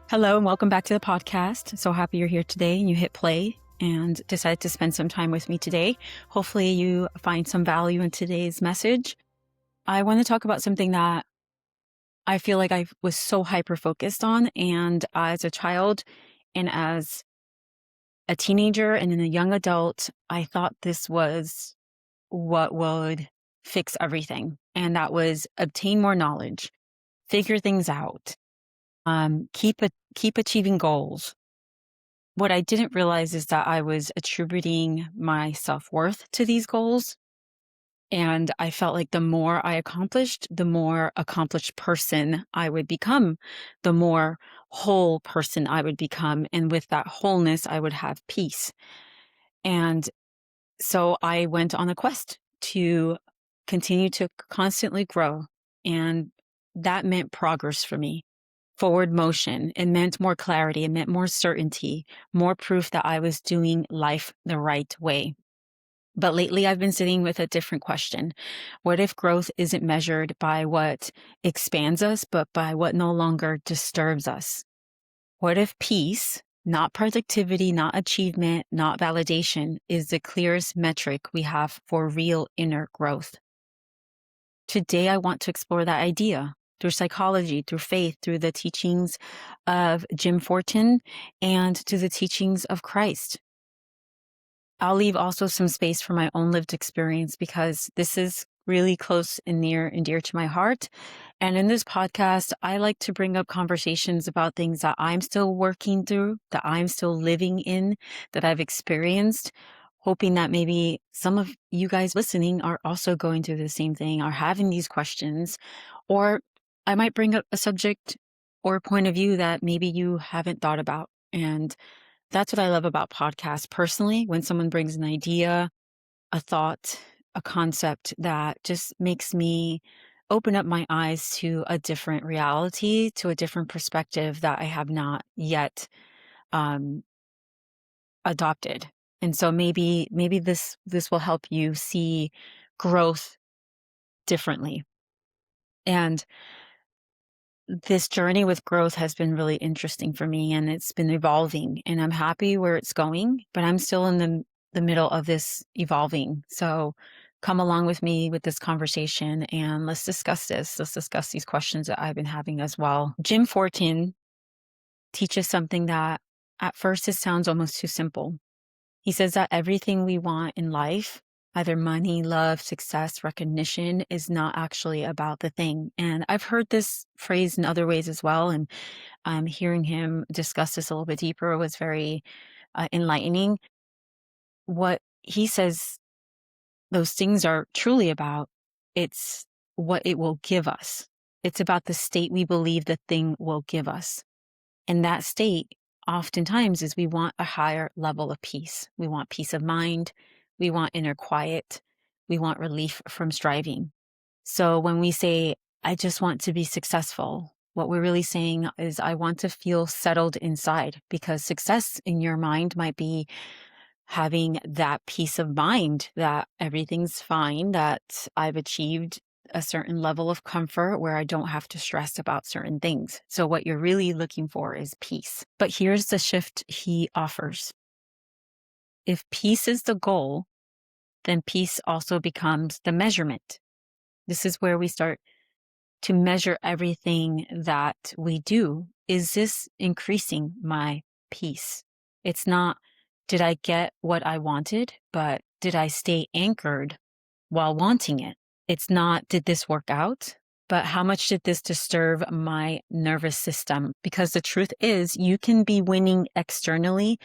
Hello and welcome back to the podcast. So happy you're here today and you hit play and decided to spend some time with me today. Hopefully you find some value in today's message. I want to talk about something that I feel like I was so hyper focused on, and as a child and as a teenager and then a young adult, I thought this was what would fix everything. And that was obtain more knowledge, figure things out, keep achieving goals. What I didn't realize is that I was attributing my self-worth to these goals. And I felt like the more I accomplished, the more accomplished person I would become, the more whole person I would become. And with that wholeness, I would have peace. And so I went on a quest to continue to constantly grow. And that meant progress for me. Forward motion. It meant more clarity. It meant more certainty, more proof that I was doing life the right way. But lately I've been sitting with a different question. What if growth isn't measured by what expands us, but by what no longer disturbs us? What if peace, not productivity, not achievement, not validation, is the clearest metric we have for real inner growth? Today, I want to explore that idea through psychology, through faith, through the teachings of Jim Fortin, and to the teachings of Christ. I'll leave also some space for my own lived experience because this is really close and near and dear to my heart. And in this podcast, I like to bring up conversations about things that I'm still working through, that I'm still living in, that I've experienced, hoping that maybe some of you guys listening are also going through the same thing, are having these questions, or I might bring up a subject or a point of view that maybe you haven't thought about. And that's what I love about podcasts personally, when someone brings an idea, a thought, a concept that just makes me open up my eyes to a different reality, to a different perspective that I have not yet um, adopted. And so maybe this will help you see growth differently. And this journey with growth has been really interesting for me, and it's been evolving, and I'm happy where it's going, but I'm still in the middle of this evolving. So come along with me with this conversation and let's discuss this. Let's discuss these questions that I've been having as well. Jim Fortin teaches something that at first it sounds almost too simple. He says that everything we want in life, either money, love, success, recognition, is not actually about the thing. And I've heard this phrase in other ways as well. And hearing him discuss this a little bit deeper was very enlightening. What he says those things are truly about, it's what it will give us. It's about the state we believe the thing will give us. And that state oftentimes is we want a higher level of peace. We want peace of mind. We want inner quiet. We want relief from striving. So when we say, I just want to be successful, what we're really saying is, I want to feel settled inside, because success in your mind might be having that peace of mind that everything's fine, that I've achieved a certain level of comfort where I don't have to stress about certain things. So what you're really looking for is peace. But here's the shift he offers. If peace is the goal, then peace also becomes the measurement. This is where we start to measure everything that we do. Is this increasing my peace? It's not, did I get what I wanted, but did I stay anchored while wanting it? It's not, did this work out? But how much did this disturb my nervous system? Because the truth is, you can be winning externally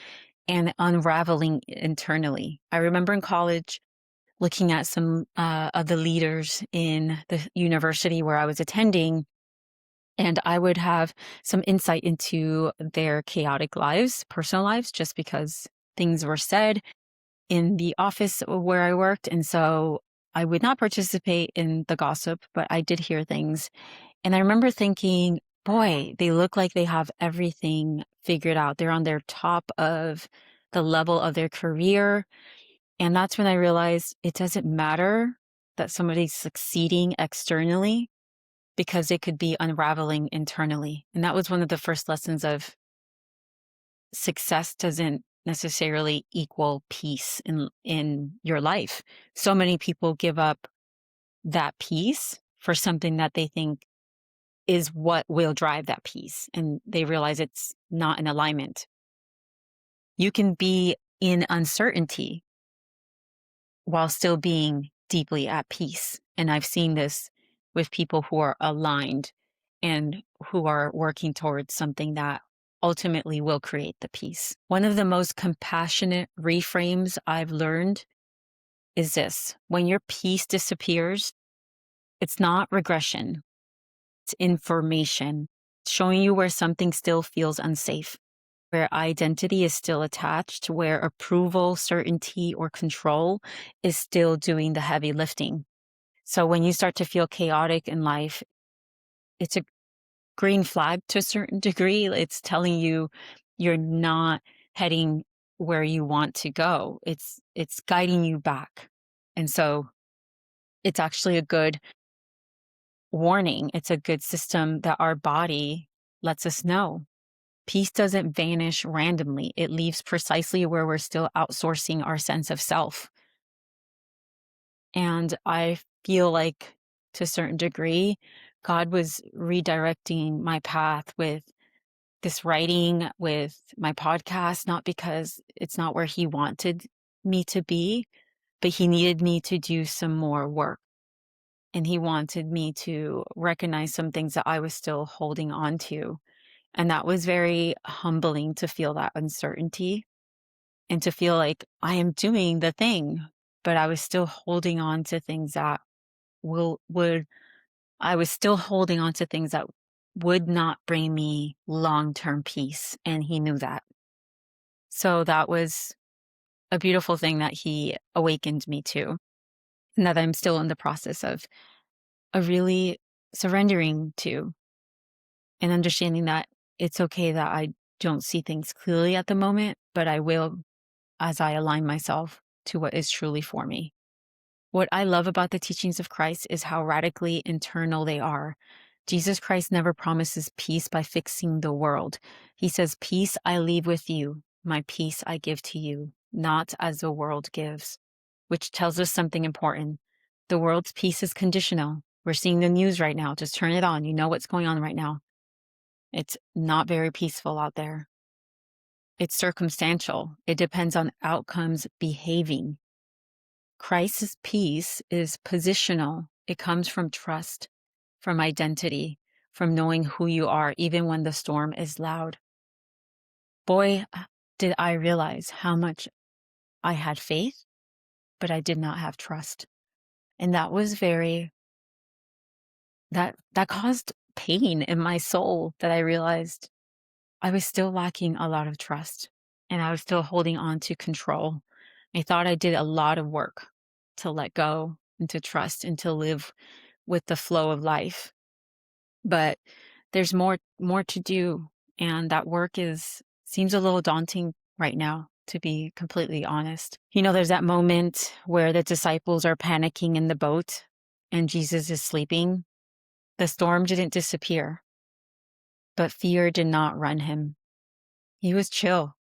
and unraveling internally. I remember in college looking at some of the leaders in the university where I was attending, and I would have some insight into their chaotic lives, personal lives, just because things were said in the office where I worked. And so I would not participate in the gossip, but I did hear things. And I remember thinking, boy, they look like they have everything figured out. They're on their top of the level of their career. And that's when I realized it doesn't matter that somebody's succeeding externally. because it could be unraveling internally. And that was one of the first lessons of success doesn't necessarily equal peace in your life. So many people give up that peace for something that they think is what will drive that peace, and they realize it's not in alignment. You can be in uncertainty while still being deeply at peace. And I've seen this with people who are aligned and who are working towards something that ultimately will create the peace. One of the most compassionate reframes I've learned is this: when your peace disappears, it's not regression, it's information, showing you where something still feels unsafe, where identity is still attached, where approval, certainty, or control is still doing the heavy lifting. So when you start to feel chaotic in life, it's a green flag to a certain degree. It's telling you you're not heading where you want to go. It's guiding you back. And so it's actually a good warning. It's a good system that our body lets us know. Peace doesn't vanish randomly. It leaves precisely where we're still outsourcing our sense of self. And I feel like, to a certain degree, God was redirecting my path with this writing, with my podcast, not because it's not where He wanted me to be, but He needed me to do some more work. And He wanted me to recognize some things that I was still holding on to. And that was very humbling, to feel that uncertainty and to feel like I am doing the thing, but I was still holding on to things that I was still holding on to things that would not bring me long-term peace. And He knew that. So that was a beautiful thing that He awakened me to, and that I'm still in the process of really surrendering to, and understanding that it's okay that I don't see things clearly at the moment, but I will as I align myself to what is truly for me. What I love about the teachings of Christ is how radically internal they are. Jesus Christ never promises peace by fixing the world. He says, "Peace I leave with you, my peace I give to you, not as the world gives," which tells us something important. The world's peace is conditional. We're seeing the news right now. Just turn it on. You know what's going on right now. It's not very peaceful out there. It's circumstantial. It depends on outcomes behaving. Christ's peace is positional. It comes from trust, from identity, from knowing who you are, even when the storm is loud. Boy, did I realize how much I had faith, but I did not have trust. And that was that caused pain in my soul, that I realized I was still lacking a lot of trust, and I was still holding on to control. I thought I did a lot of work to let go and to trust and to live with the flow of life. But there's more to do, and that work seems a little daunting right now, to be completely honest. There's that moment where the disciples are panicking in the boat and Jesus is sleeping. The storm didn't disappear, but fear did not run Him. He was chill.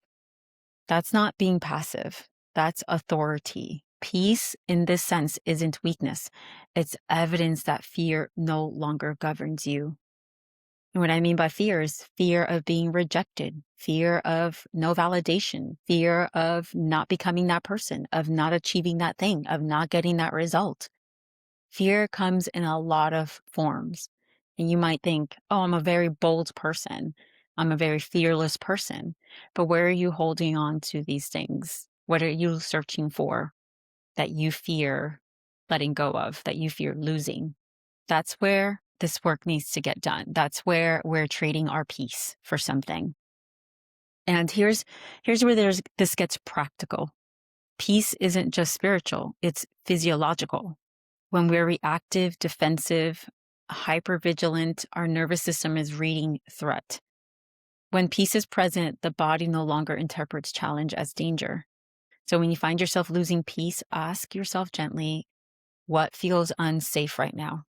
That's not being passive. That's authority. Peace in this sense isn't weakness. It's evidence that fear no longer governs you. And what I mean by fear is fear of being rejected, fear of no validation, fear of not becoming that person, of not achieving that thing, of not getting that result. Fear comes in a lot of forms. And you might think, oh, I'm a very bold person. I'm a very fearless person. But where are you holding on to these things? What are you searching for that you fear letting go of, that you fear losing? That's where this work needs to get done. That's where we're trading our peace for something. And here's where this gets practical. Peace isn't just spiritual, it's physiological. When we're reactive, defensive, hypervigilant, our nervous system is reading threat. When peace is present, the body no longer interprets challenge as danger. So when you find yourself losing peace, ask yourself gently, what feels unsafe right now?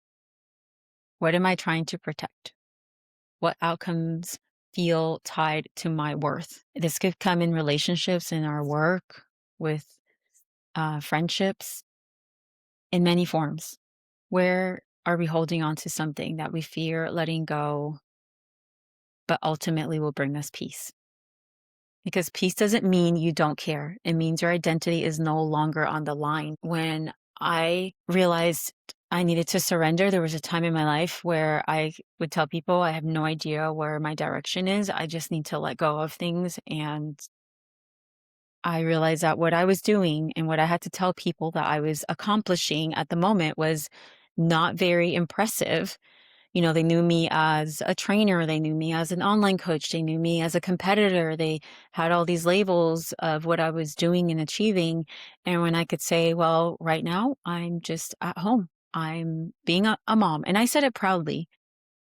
What am I trying to protect? What outcomes feel tied to my worth? This could come in relationships, in our work, with friendships, in many forms. Where are we holding on to something that we fear letting go, but ultimately will bring us peace? Because peace doesn't mean you don't care. It means your identity is no longer on the line. When I realized I needed to surrender, there was a time in my life where I would tell people I have no idea where my direction is. I just need to let go of things. And I realized that what I was doing and what I had to tell people that I was accomplishing at the moment was not very impressive. They knew me as a trainer, they knew me as an online coach, they knew me as a competitor. They had all these labels of what I was doing and achieving. And when I could say, well, right now I'm just at home, I'm being a mom. And I said it proudly,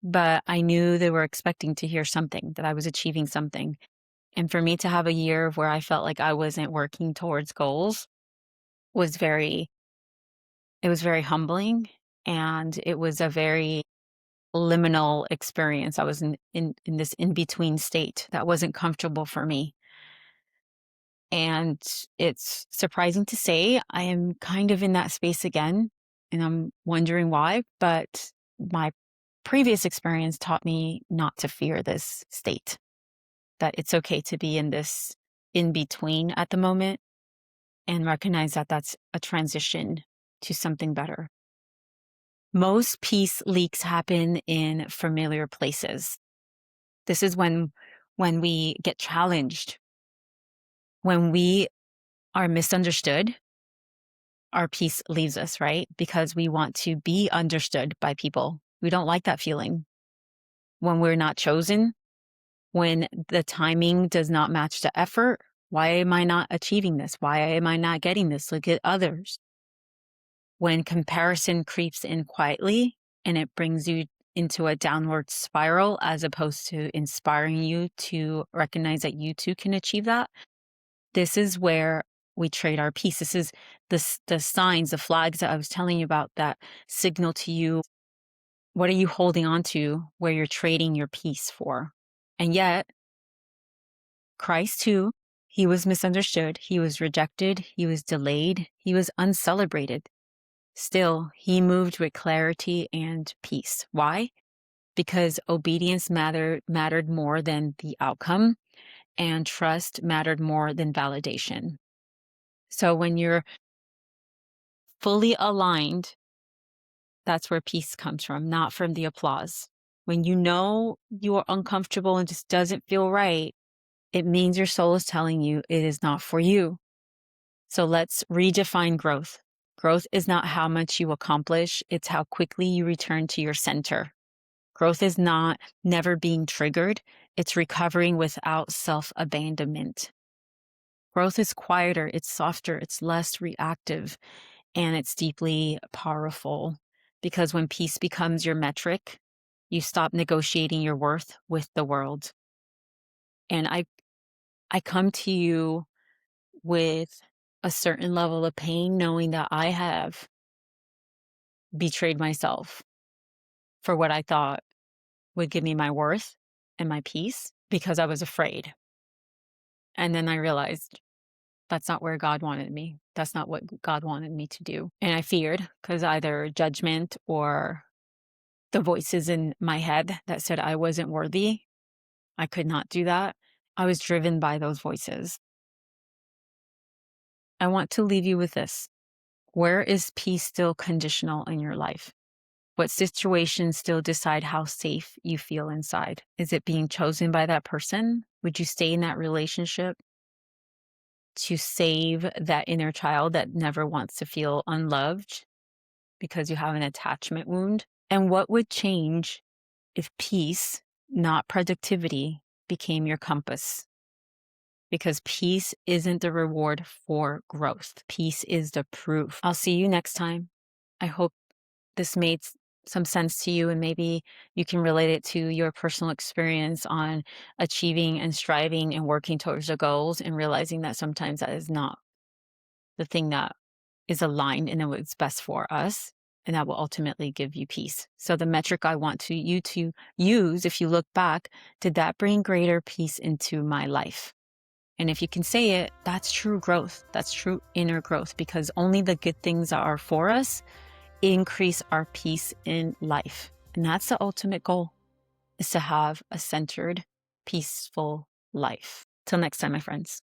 but I knew they were expecting to hear something, that I was achieving something. And for me to have a year where I felt like I wasn't working towards goals was it was very humbling. And it was a very liminal experience. I was in this in-between state that wasn't comfortable for me. And it's surprising to say I am kind of in that space again, and I'm wondering why, but my previous experience taught me not to fear this state, that it's okay to be in this in between at the moment and recognize that that's a transition to something better. Most peace leaks happen in familiar places. This is when we get challenged, when we are misunderstood, our peace leaves us, right? Because we want to be understood by people. We don't like that feeling. When we're not chosen, when the timing does not match the effort, why am I not achieving this? Why am I not getting this? Look at others. When comparison creeps in quietly and it brings you into a downward spiral as opposed to inspiring you to recognize that you too can achieve that. This is where we trade our peace. This is the signs, the flags that I was telling you about that signal to you. What are you holding on to where you're trading your peace for? And yet, Christ too, he was misunderstood. He was rejected. He was delayed. He was uncelebrated. Still, he moved with clarity and peace. Why? Because obedience mattered more than the outcome, and trust mattered more than validation. So when you're fully aligned, that's where peace comes from, not from the applause. When you know you are uncomfortable and just doesn't feel right, it means your soul is telling you it is not for you. So let's redefine growth. Growth is not how much you accomplish, it's how quickly you return to your center. Growth is not never being triggered, it's recovering without self-abandonment. Growth is quieter, it's softer, it's less reactive, and it's deeply powerful. Because when peace becomes your metric, you stop negotiating your worth with the world. And I come to you with a certain level of pain, knowing that I have betrayed myself for what I thought would give me my worth and my peace because I was afraid. And then I realized that's not where God wanted me. That's not what God wanted me to do. And I feared because either judgment or the voices in my head that said I wasn't worthy, I could not do that. I was driven by those voices. I want to leave you with this. Where is peace still conditional in your life? What situations still decide how safe you feel inside? Is it being chosen by that person? Would you stay in that relationship to save that inner child that never wants to feel unloved because you have an attachment wound? And what would change if peace, not productivity, became your compass? Because peace isn't the reward for growth. Peace is the proof. I'll see you next time. I hope this made some sense to you, and maybe you can relate it to your personal experience on achieving and striving and working towards your goals and realizing that sometimes that is not the thing that is aligned and what's best for us. and that will ultimately give you peace. So the metric I want you to use, if you look back, did that bring greater peace into my life? And if you can say it, that's true growth. That's true inner growth, because only the good things that are for us increase our peace in life. And that's the ultimate goal, is to have a centered, peaceful life. Till next time, my friends.